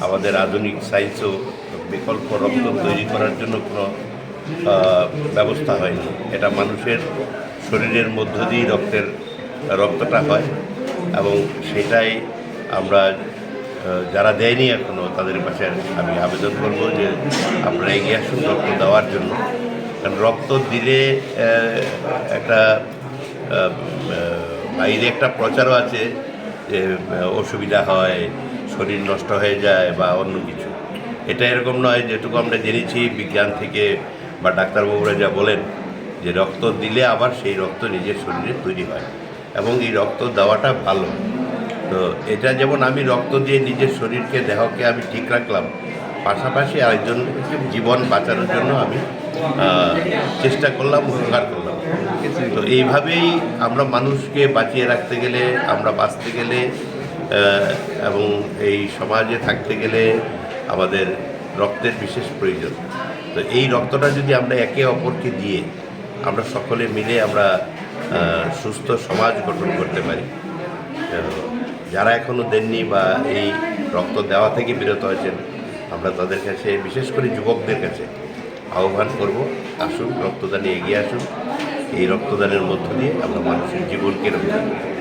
আমাদের আধুনিক সায়েন্সও বিকল্প রক্ত তৈরি করার জন্য কোনো ব্যবস্থা হয়নি। এটা মানুষের শরীরের মধ্য দিয়েই রক্তটা হয় এবং সেটাই আমরা যারা দেয়নি এখনও তাদের কাছে আমি আবেদন করব যে আপনারা এগিয়ে আসুন রক্ত দেওয়ার জন্য। কারণ রক্ত দিলে একটা বাইরে একটা প্রচারও আছে যে অসুবিধা হয়, শরীর নষ্ট হয়ে যায় বা অন্য কিছু। এটা এরকম নয়। যেটুকু আমরা জেনেছি বিজ্ঞান থেকে বা ডাক্তারবাবুরা যা বলেন যে রক্ত দিলে আবার সেই রক্ত নিজের শরীরে তৈরি হয় এবং এই রক্ত দেওয়াটা ভালো। তো এটা যেমন আমি রক্ত দিয়ে নিজের শরীরকে দেহকে আমি ঠিক রাখলাম, পাশাপাশি আরেকজন জীবন বাঁচানোর জন্য আমি চেষ্টা করলাম, উপকার করলাম। তো এইভাবেই আমরা মানুষকে বাঁচিয়ে রাখতে গেলে, আমরা বাঁচতে গেলে এবং এই সমাজে থাকতে গেলে আমাদের রক্তের বিশেষ প্রয়োজন। তো এই রক্তটা যদি আমরা একে অপরকে দিয়ে আমরা সকলে মিলে আমরা সুস্থ সমাজ গঠন করতে পারি। যারা এখনও দেননি বা এই রক্ত দেওয়া থেকে বিরত হয়েছেন, আমরা তাদের কাছে, বিশেষ করে যুবকদের কাছে আহ্বান করব, আসুন রক্তদানে এগিয়ে আসুন। এই রক্তদানের মধ্য দিয়ে আমরা মানুষের জীবনকে রক্ষা করব।